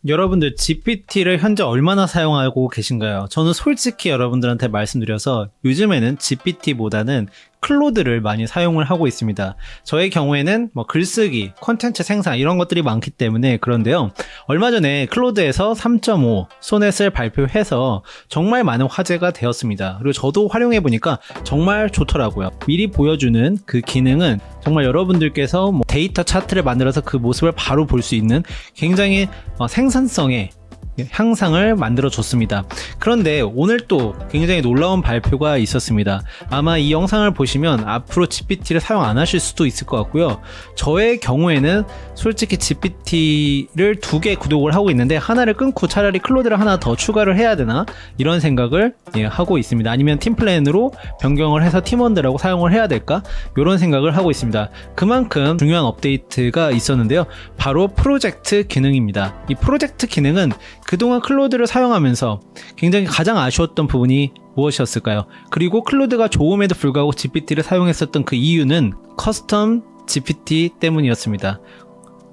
여러분들 GPT를 현재 얼마나 사용하고 계신가요? 저는 솔직히 여러분들한테 말씀드려서 요즘에는 GPT보다는 클로드를 많이 사용을 하고 있습니다. 저의 경우에는 글쓰기, 콘텐츠 생산 이런 것들이 많기 때문에 그런데요. 얼마 전에 클로드에서 3.5 소넷을 발표해서 정말 많은 화제가 되었습니다. 그리고 저도 활용해보니까 정말 좋더라고요. 미리 보여주는 그 기능은 정말 여러분들께서 데이터 차트를 만들어서 그 모습을 바로 볼 수 있는 굉장히 생산성의 향상을 만들어 줬습니다. 그런데 오늘 또 굉장히 놀라운 발표가 있었습니다. 아마 이 영상을 보시면 앞으로 GPT를 사용 안 하실 수도 있을 것 같고요. 저의 경우에는 솔직히 GPT를 2개 구독을 하고 있는데 하나를 끊고 차라리 클로드를 하나 더 추가를 해야 되나 이런 생각을 하고 있습니다. 아니면 팀플랜으로 변경을 해서 팀원들하고 사용을 해야 될까 이런 생각을 하고 있습니다. 그만큼 중요한 업데이트가 있었는데요. 바로 프로젝트 기능입니다. 이 프로젝트 기능은 그동안 클로드를 사용하면서 굉장히 가장 아쉬웠던 부분이 무엇이었을까요? 그리고 클로드가 좋음에도 불구하고 GPT를 사용했었던 그 이유는 커스텀 GPT 때문이었습니다.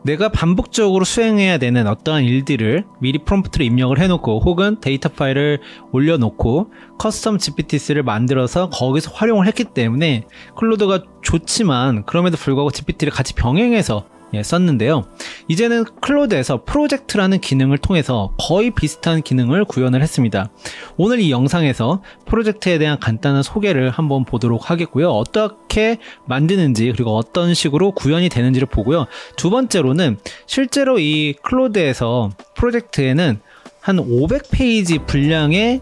내가 반복적으로 수행해야 되는 어떠한 일들을 미리 프롬프트를 입력을 해놓고 혹은 데이터 파일을 올려놓고 커스텀 GPT를 만들어서 거기서 활용을 했기 때문에 클로드가 좋지만 그럼에도 불구하고 GPT를 같이 병행해서 썼는데요. 이제는 클로드에서 프로젝트라는 기능을 통해서 거의 비슷한 기능을 구현을 했습니다. 오늘 이 영상에서 프로젝트에 대한 간단한 소개를 한번 보도록 하겠고요. 어떻게 만드는지 그리고 어떤 식으로 구현이 되는지를 보고요. 두 번째로는 실제로 이 클로드에서 프로젝트에는 한 500페이지 분량의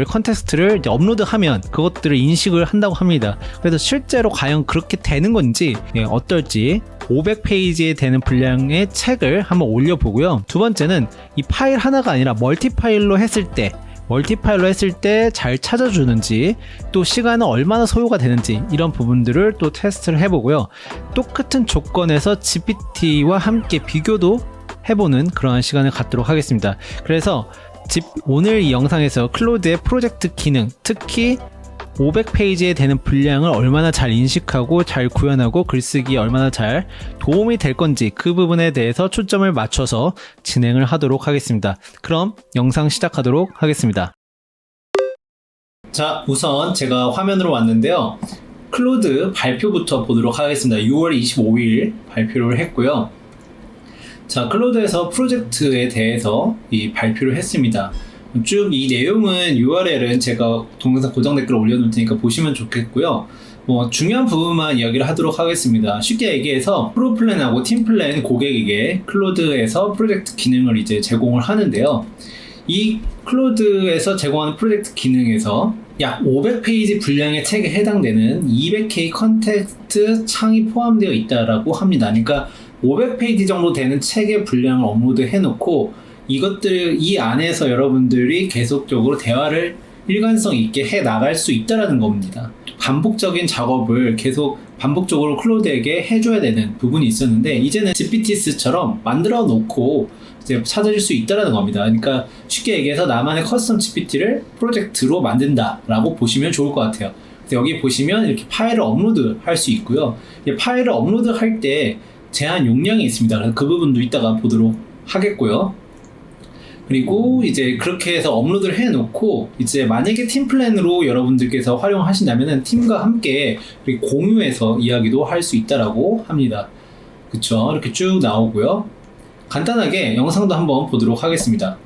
컨텍스트를 업로드하면 그것들을 인식을 한다고 합니다. 그래서 실제로 과연 그렇게 되는 건지 어떨지 500페이지에 되는 분량의 책을 한번 올려보고요. 두 번째는 이 파일 하나가 아니라 멀티파일로 했을 때 잘 찾아주는지 또 시간은 얼마나 소요가 되는지 이런 부분들을 또 테스트를 해보고요. 똑같은 조건에서 GPT와 함께 비교도 해보는 그러한 시간을 갖도록 하겠습니다. 그래서 오늘 이 영상에서 클로드의 프로젝트 기능, 특히 500페이지에 되는 분량을 얼마나 잘 인식하고 잘 구현하고 글쓰기에 얼마나 잘 도움이 될 건지 그 부분에 대해서 초점을 맞춰서 진행을 하도록 하겠습니다. 그럼 영상 시작하도록 하겠습니다. 자, 우선 제가 화면으로 왔는데요. 클로드 발표부터 보도록 하겠습니다. 6월 25일 발표를 했고요. 자, 클로드에서 프로젝트에 대해서 발표를 했습니다. 쭉 이 내용은 URL은 제가 동영상 고정 댓글을 올려놓을 테니까 보시면 좋겠고요. 중요한 부분만 이야기를 하도록 하겠습니다. 쉽게 얘기해서 프로플랜하고 팀플랜 고객에게 클로드에서 프로젝트 기능을 이제 제공을 하는데요. 이 클로드에서 제공하는 프로젝트 기능에서 약 500페이지 분량의 책에 해당되는 200K 컨텍스트 창이 포함되어 있다라고 합니다. 그러니까 500페이지 정도 되는 책의 분량을 업로드 해놓고 이 안에서 여러분들이 계속적으로 대화를 일관성 있게 해 나갈 수 있다라는 겁니다. 반복적인 작업을 계속 반복적으로 클로드에게 해줘야 되는 부분이 있었는데 이제는 GPT스처럼 만들어 놓고 이제 찾아줄 수 있다라는 겁니다. 그러니까 쉽게 얘기해서 나만의 커스텀 GPT를 프로젝트로 만든다라고 보시면 좋을 것 같아요. 그래서 여기 보시면 이렇게 파일을 업로드 할 수 있고요. 파일을 업로드 할 때 제한 용량이 있습니다. 그래서 그 부분도 이따가 보도록 하겠고요. 그리고 이제 그렇게 해서 업로드를 해놓고 이제 만약에 팀플랜으로 여러분들께서 활용하신다면은 팀과 함께 공유해서 이야기도 할 수 있다라고 합니다. 그쵸? 이렇게 쭉 나오고요. 간단하게 영상도 한번 보도록 하겠습니다.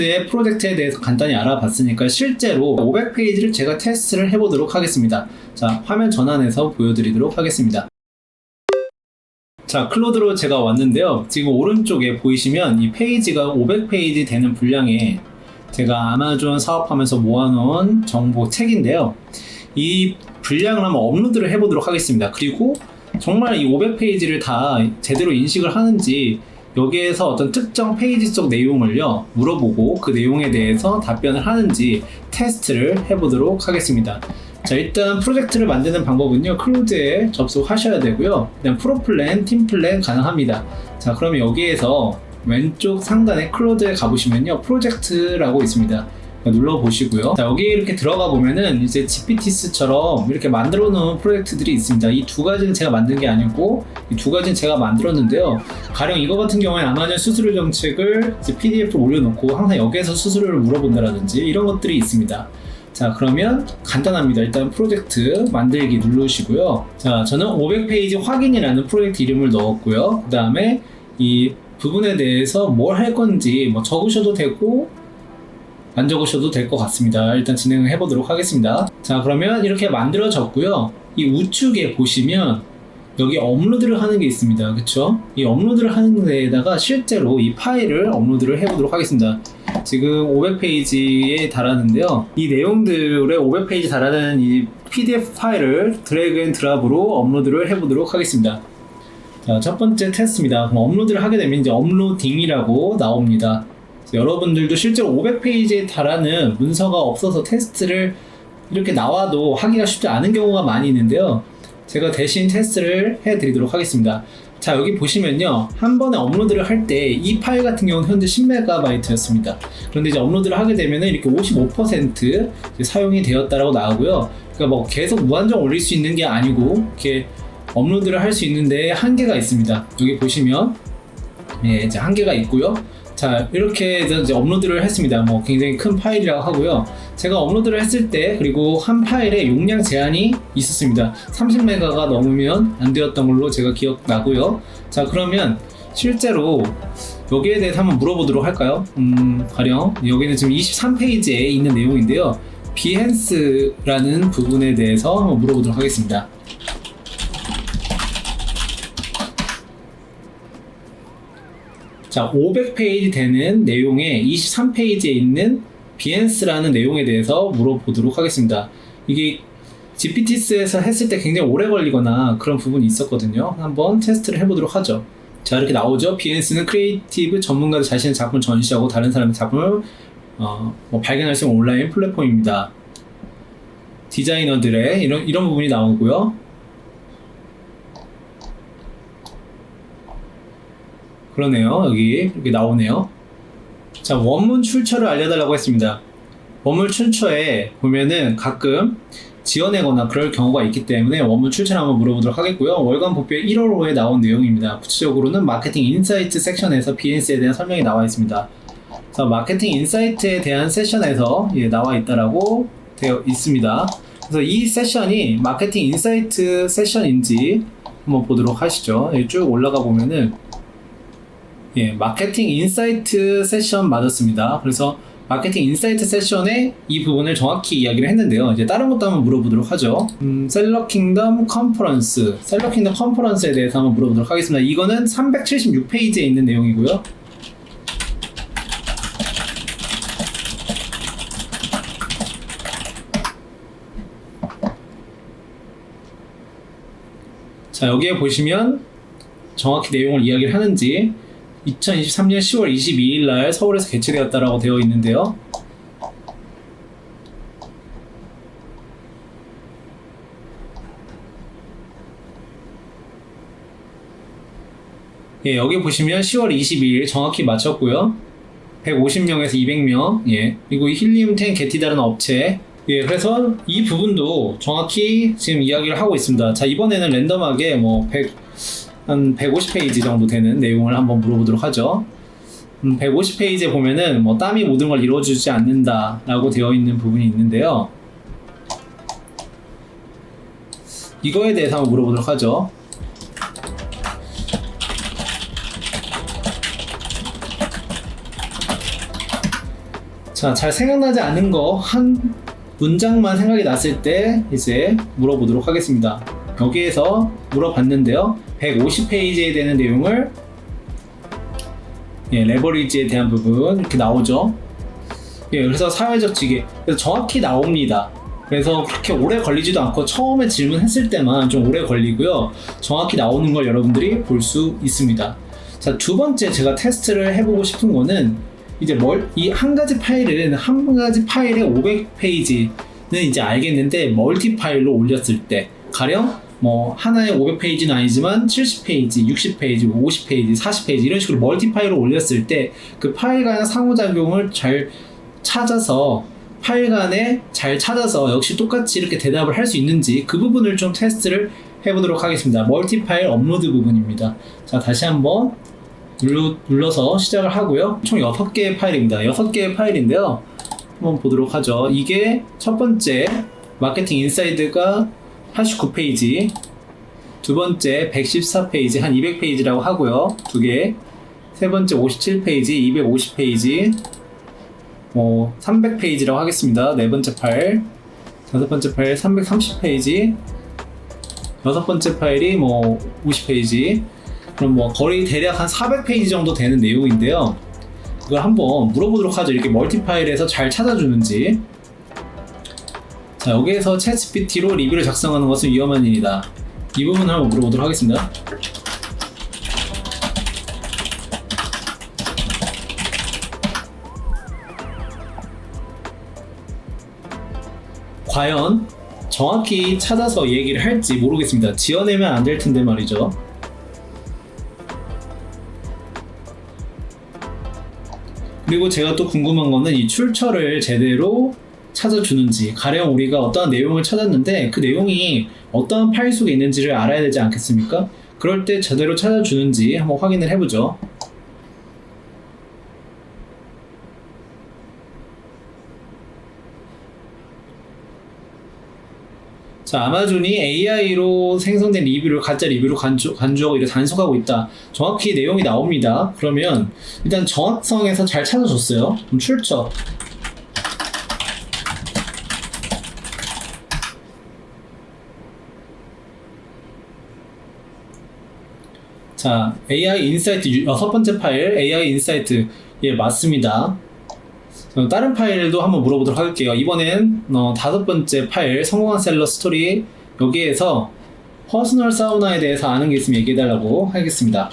클로드의 프로젝트에 대해서 간단히 알아봤으니까 실제로 500페이지를 제가 테스트를 해보도록 하겠습니다. 자, 화면 전환해서 보여드리도록 하겠습니다. 자, 클로드로 제가 왔는데요. 지금 오른쪽에 보이시면 이 페이지가 500페이지 되는 분량에 제가 아마존 사업하면서 모아놓은 정보 책인데요. 이 분량을 한번 업로드를 해보도록 하겠습니다. 그리고 정말 이 500페이지를 다 제대로 인식을 하는지 여기에서 어떤 특정 페이지 속 내용을요 물어보고 그 내용에 대해서 답변을 하는지 테스트를 해보도록 하겠습니다. 자, 일단 프로젝트를 만드는 방법은요 클로드에 접속하셔야 되고요. 그냥 프로플랜, 팀플랜 가능합니다. 자, 그러면 여기에서 왼쪽 상단에 클로드에 가보시면요 프로젝트라고 있습니다. 눌러보시고요. 자, 여기 이렇게 들어가 보면은 이제 GPT스처럼 이렇게 만들어 놓은 프로젝트들이 있습니다. 이 두 가지는 제가 만든 게 아니고 이 두 가지는 제가 만들었는데요. 가령 이거 같은 경우에는 아마존 수수료 정책을 이제 PDF로 올려놓고 항상 여기에서 수수료를 물어본다라든지 이런 것들이 있습니다. 자, 그러면 간단합니다. 일단 프로젝트 만들기 누르시고요. 자, 저는 500페이지 확인이라는 프로젝트 이름을 넣었고요. 그 다음에 이 부분에 대해서 뭘 할 건지 뭐 적으셔도 되고 안 적으셔도 될 것 같습니다. 일단 진행을 해보도록 하겠습니다. 자, 그러면 이렇게 만들어졌고요. 이 우측에 보시면 여기 업로드를 하는 게 있습니다. 그쵸? 이 업로드를 하는 데에다가 실제로 이 파일을 업로드를 해보도록 하겠습니다. 지금 500페이지에 달하는데요. 이 내용들의 500페이지 달하는 이 PDF 파일을 드래그 앤 드랍으로 업로드를 해보도록 하겠습니다. 자, 첫 번째 테스트입니다. 그럼 업로드를 하게 되면 이제 업로딩이라고 나옵니다. 여러분들도 실제로 500페이지에 달하는 문서가 없어서 테스트를 이렇게 나와도 하기가 쉽지 않은 경우가 많이 있는데요. 제가 대신 테스트를 해드리도록 하겠습니다. 자, 여기 보시면요. 한 번에 업로드를 할 때 이 파일 같은 경우는 현재 10MB였습니다. 그런데 이제 업로드를 하게 되면 이렇게 55% 사용이 되었다라고 나오고요. 그러니까 뭐 계속 무한정 올릴 수 있는 게 아니고 이렇게 업로드를 할 수 있는데 한계가 있습니다. 여기 보시면 예, 이제 한계가 있고요. 자, 이렇게 이제 업로드를 했습니다. 뭐 굉장히 큰 파일이라고 하고요. 제가 업로드를 했을 때 그리고 한 파일에 용량 제한이 있었습니다. 30메가가 넘으면 안 되었던 걸로 제가 기억나고요. 자, 그러면 실제로 여기에 대해서 한번 물어보도록 할까요? 가령 여기는 지금 23페이지에 있는 내용인데요. 비헨스라는 부분에 대해서 한번 물어보도록 하겠습니다. 자, 500페이지 되는 내용의 23페이지에 있는 비헨스라는 내용에 대해서 물어보도록 하겠습니다. 이게 GPT스에서 했을 때 굉장히 오래 걸리거나 그런 부분이 있었거든요. 한번 테스트를 해보도록 하죠. 자, 이렇게 나오죠. 비헨스는 크리에이티브 전문가들 자신의 작품을 전시하고 다른 사람의 작품을 발견할 수 있는 온라인 플랫폼입니다. 디자이너들의 이런 부분이 나오고요. 그러네요. 여기 이렇게 나오네요. 자, 원문 출처를 알려달라고 했습니다. 원문 출처에 보면은 가끔 지어내거나 그럴 경우가 있기 때문에 원문 출처를 한번 물어보도록 하겠고요. 월간 보표 1월호에 나온 내용입니다. 구체적으로는 마케팅 인사이트 섹션에서 비엔스에 대한 설명이 나와 있습니다. 자, 마케팅 인사이트에 대한 세션에서 나와 있다라고 되어 있습니다. 그래서 이 세션이 마케팅 인사이트 세션인지 한번 보도록 하시죠. 쭉 올라가 보면은 마케팅 인사이트 세션 맞았습니다. 그래서 마케팅 인사이트 세션에 이 부분을 정확히 이야기를 했는데요. 이제 다른 것도 한번 물어보도록 하죠. 셀러 킹덤 컨퍼런스, 셀러 킹덤 컨퍼런스에 대해서 한번 물어보도록 하겠습니다. 이거는 376페이지에 있는 내용이고요. 자, 여기에 보시면 정확히 내용을 이야기를 하는지 2023년 10월 22일 날 서울에서 개최되었다라고 되어 있는데요. 여기 보시면 10월 22일 정확히 맞췄고요. 150명에서 200명. 그리고 힐리움10 게티다라는 업체. 그래서 이 부분도 정확히 지금 이야기를 하고 있습니다. 자, 이번에는 랜덤하게 한 150페이지 정도 되는 내용을 한번 물어보도록 하죠. 150페이지에 보면은 땀이 모든 걸 이루어주지 않는다 라고 되어 있는 부분이 있는데요. 이거에 대해서 한번 물어보도록 하죠. 자, 잘 생각나지 않은 거 한 문장만 생각이 났을 때 이제 물어보도록 하겠습니다. 여기에서 물어봤는데요. 150페이지에 되는 내용을 레버리지에 대한 부분 이렇게 나오죠. 그래서 사회적 지계, 그래서 정확히 나옵니다. 그래서 그렇게 오래 걸리지도 않고 처음에 질문했을 때만 좀 오래 걸리고요. 정확히 나오는 걸 여러분들이 볼 수 있습니다. 자, 두 번째 제가 테스트를 해보고 싶은 거는 이제 이 한 가지 파일에 500페이지는 이제 알겠는데 멀티 파일로 올렸을 때 가령 뭐 하나에 500페이지는 아니지만 70페이지, 60페이지, 50페이지, 40페이지 이런 식으로 멀티 파일로 올렸을 때 그 파일 간의 상호작용을 잘 찾아서 역시 똑같이 이렇게 대답을 할 수 있는지 그 부분을 좀 테스트를 해보도록 하겠습니다. 멀티 파일 업로드 부분입니다. 자, 다시 한번 눌러서 시작을 하고요. 총 6개의 파일입니다. 6개의 파일인데요. 한번 보도록 하죠. 이게 첫 번째 마케팅 인사이드가 89페이지, 두 번째 114페이지, 한 200페이지라고 하고요. 두 개. 세 번째 57페이지, 250페이지, 300페이지라고 하겠습니다. 네 번째 파일. 다섯 번째 파일 330페이지, 여섯 번째 파일이 50페이지. 그럼 거의 대략 한 400페이지 정도 되는 내용인데요. 그걸 한번 물어보도록 하죠. 이렇게 멀티 파일에서 잘 찾아주는지. 자, 여기에서 챗GPT로 리뷰를 작성하는 것은 위험한 일이다. 이 부분을 한번 물어보도록 하겠습니다. 과연 정확히 찾아서 얘기를 할지 모르겠습니다. 지어내면 안 될 텐데 말이죠. 그리고 제가 또 궁금한 거는 이 출처를 제대로 찾아주는지, 가령 우리가 어떠한 내용을 찾았는데 그 내용이 어떠한 파일 속에 있는지를 알아야 되지 않겠습니까? 그럴 때 제대로 찾아주는지 한번 확인을 해보죠. 자, 아마존이 AI로 생성된 리뷰를 가짜 리뷰로 간주하고 이렇게 단속하고 있다. 정확히 내용이 나옵니다. 그러면 일단 정확성에서 잘 찾아줬어요. 그럼 출처. 자, AI 인사이트 여섯 번째 파일 AI 인사이트 맞습니다. 다른 파일도 한번 물어보도록 할게요. 이번엔 다섯 번째 파일 성공한 셀러 스토리, 여기에서 퍼스널 사우나에 대해서 아는 게 있으면 얘기해달라고 하겠습니다.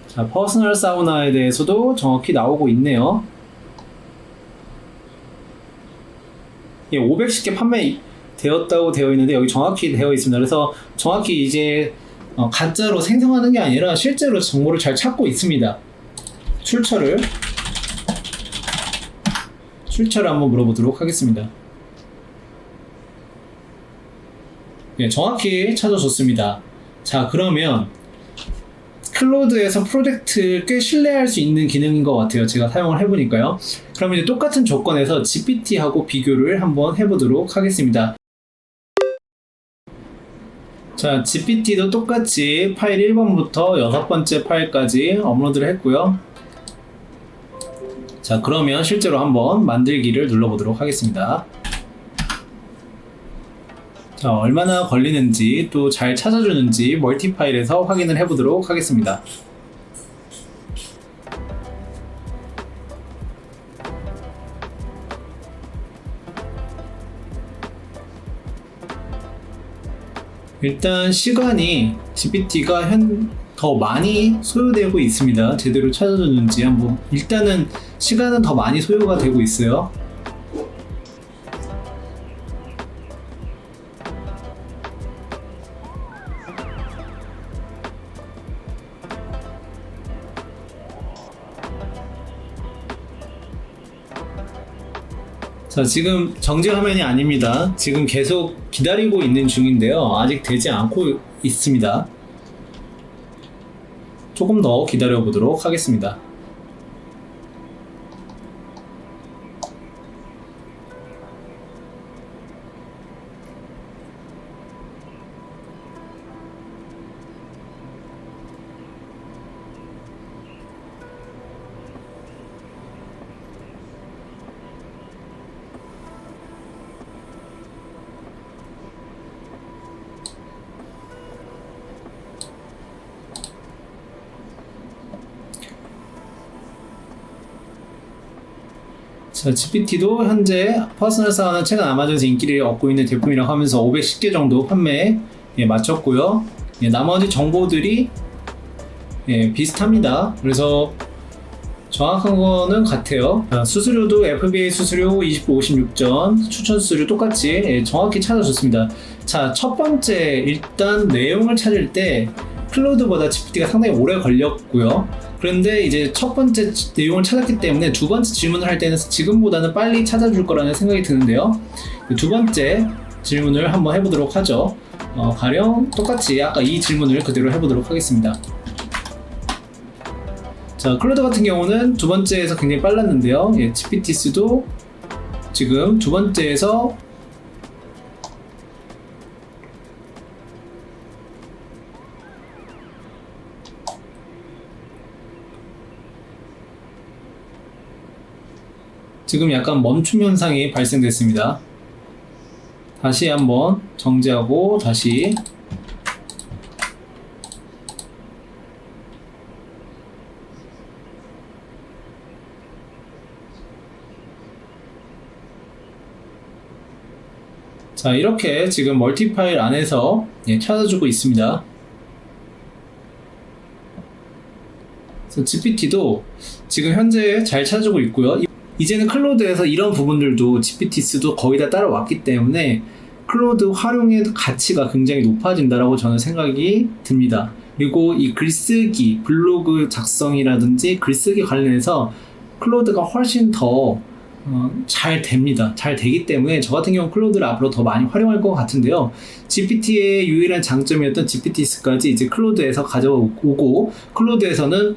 자, 퍼스널 사우나에 대해서도 정확히 나오고 있네요. 510개 판매되었다고 되어 있는데 여기 정확히 되어 있습니다. 그래서 정확히 이제 가짜로 생성하는 게 아니라 실제로 정보를 잘 찾고 있습니다. 출처를 한번 물어보도록 하겠습니다. 정확히 찾아줬습니다. 자, 그러면 클로드에서 프로젝트 꽤 신뢰할 수 있는 기능인 것 같아요. 제가 사용을 해보니까요. 그럼 이제 똑같은 조건에서 GPT하고 비교를 한번 해보도록 하겠습니다. 자, GPT도 똑같이 파일 1번부터 6번째 파일까지 업로드를 했고요. 자, 그러면 실제로 한번 만들기를 눌러보도록 하겠습니다. 자, 얼마나 걸리는지 또 잘 찾아주는지 멀티 파일에서 확인을 해보도록 하겠습니다. 일단 시간이 GPT가 더 많이 소요되고 있습니다. 제대로 찾아줬는지 한번, 일단은 시간은 더 많이 소요가 되고 있어요. 자, 지금 정지 화면이 아닙니다. 지금 계속 기다리고 있는 중인데요. 아직 되지 않고 있습니다. 조금 더 기다려 보도록 하겠습니다. 자, GPT도 현재 퍼스널 사운드 최근 아마존에서 인기를 얻고 있는 제품이라고 하면서 510개 정도 판매에 마쳤고요. 나머지 정보들이 비슷합니다. 그래서 정확한 거는 같아요. 수수료도 FBA 수수료 56전, 추천 수수료 똑같이 정확히 찾아줬습니다. 자, 첫 번째 일단 내용을 찾을 때 클로드보다 GPT가 상당히 오래 걸렸고요. 그런데 이제 첫 번째 내용을 찾았기 때문에 두 번째 질문을 할 때는 지금보다는 빨리 찾아줄 거라는 생각이 드는데요. 두 번째 질문을 한번 해보도록 하죠. 가령 똑같이 아까 이 질문을 그대로 해보도록 하겠습니다. 자, 클로드 같은 경우는 두 번째에서 굉장히 빨랐는데요. GPT스도 지금 두 번째에서 지금 약간 멈춤 현상이 발생됐습니다. 다시 한번 정지하고 다시 자, 이렇게 지금 멀티 파일 안에서 찾아주고 있습니다. 그래서 GPT도 지금 현재 잘 찾아주고 있고요. 이제는 클로드에서 이런 부분들도 GPT스도 거의 다 따라왔기 때문에 클로드 활용의 가치가 굉장히 높아진다라고 저는 생각이 듭니다. 그리고 이 글쓰기, 블로그 작성이라든지 글쓰기 관련해서 클로드가 훨씬 더 잘 됩니다. 잘 되기 때문에 저 같은 경우 클로드를 앞으로 더 많이 활용할 것 같은데요. GPT의 유일한 장점이었던 GPT스까지 이제 클로드에서 가져오고, 클로드에서는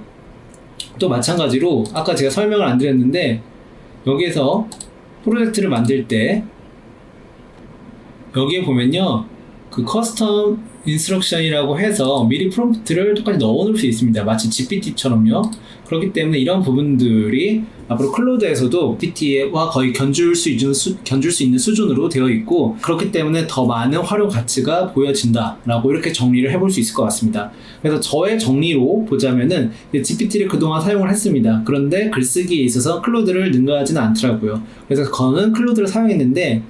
또 마찬가지로 아까 제가 설명을 안 드렸는데 여기에서 프로젝트를 만들 때 여기에 보면요, 그 커스텀 인스트럭션이라고 해서 미리 프롬프트를 똑같이 넣어놓을 수 있습니다. 마치 GPT처럼요. 그렇기 때문에 이런 부분들이 앞으로 클로드에서도 GPT와 거의 견줄 수 있는 수준으로 되어 있고, 그렇기 때문에 더 많은 활용 가치가 보여진다라고 이렇게 정리를 해볼 수 있을 것 같습니다. 그래서 저의 정리로 보자면은 GPT를 그동안 사용을 했습니다. 그런데 글쓰기에 있어서 클로드를 능가하지는 않더라고요. 그래서 저는 클로드를 사용했는데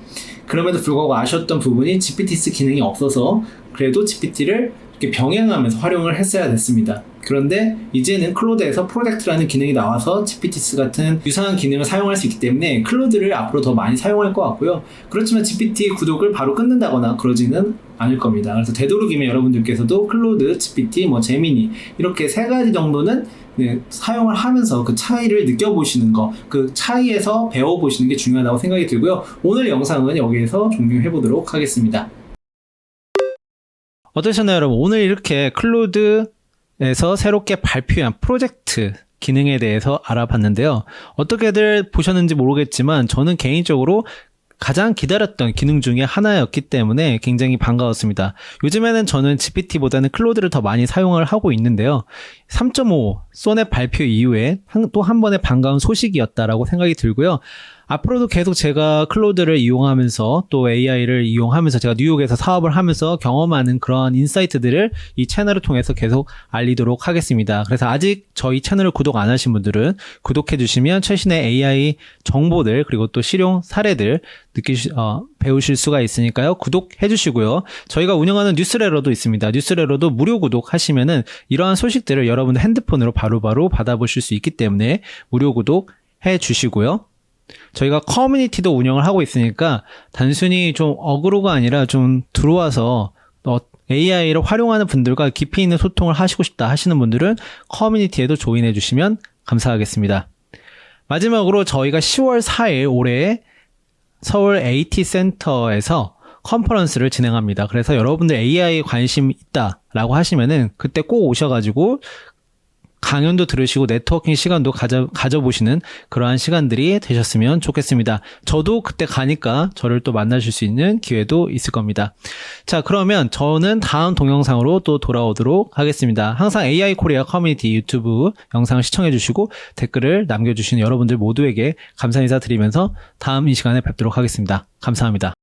그럼에도 불구하고 아쉬웠던 부분이 GPT스 기능이 없어서 그래도 GPT를 이렇게 병행하면서 활용을 했어야 됐습니다. 그런데 이제는 클로드에서 프로젝트라는 기능이 나와서 GPT스 같은 유사한 기능을 사용할 수 있기 때문에 클로드를 앞으로 더 많이 사용할 것 같고요. 그렇지만 GPT 구독을 바로 끊는다거나 그러지는 않을 겁니다. 그래서 되도록이면 여러분들께서도 클로드, GPT, 제미니 이렇게 세 가지 정도는 사용을 하면서 그 차이를 느껴보시는 거, 그 차이에서 배워보시는 게 중요하다고 생각이 들고요. 오늘 영상은 여기에서 종료해보도록 하겠습니다. 어떠셨나요, 여러분? 오늘 이렇게 클로드에서 새롭게 발표한 프로젝트 기능에 대해서 알아봤는데요. 어떻게들 보셨는지 모르겠지만 저는 개인적으로 가장 기다렸던 기능 중에 하나였기 때문에 굉장히 반가웠습니다. 요즘에는 저는 GPT보다는 클로드를 더 많이 사용을 하고 있는데요. 3.5 소넷 발표 이후에 또 한 번의 반가운 소식이었다라고 생각이 들고요. 앞으로도 계속 제가 클로드를 이용하면서 또 AI를 이용하면서 제가 뉴욕에서 사업을 하면서 경험하는 그런 인사이트들을 이 채널을 통해서 계속 알리도록 하겠습니다. 그래서 아직 저희 채널을 구독 안 하신 분들은 구독해 주시면 최신의 AI 정보들 그리고 또 실용 사례들 배우실 수가 있으니까요. 구독해 주시고요. 저희가 운영하는 뉴스레터도 있습니다. 뉴스레터도 무료 구독하시면은 이러한 소식들을 여러분들 핸드폰으로 바로바로 받아보실 수 있기 때문에 무료 구독해 주시고요. 저희가 커뮤니티도 운영을 하고 있으니까 단순히 좀 어그로가 아니라 좀 들어와서 AI를 활용하는 분들과 깊이 있는 소통을 하시고 싶다 하시는 분들은 커뮤니티에도 조인해 주시면 감사하겠습니다. 마지막으로 저희가 10월 4일 올해 서울 AT 센터에서 컨퍼런스를 진행합니다. 그래서 여러분들 AI에 관심 있다라고 하시면은 그때 꼭 오셔가지고 강연도 들으시고 네트워킹 시간도 가져보시는 그러한 시간들이 되셨으면 좋겠습니다. 저도 그때 가니까 저를 또 만나실 수 있는 기회도 있을 겁니다. 자, 그러면 저는 다음 동영상으로 또 돌아오도록 하겠습니다. 항상 AI 코리아 커뮤니티 유튜브 영상을 시청해 주시고 댓글을 남겨주시는 여러분들 모두에게 감사 인사 드리면서 다음 이 시간에 뵙도록 하겠습니다. 감사합니다.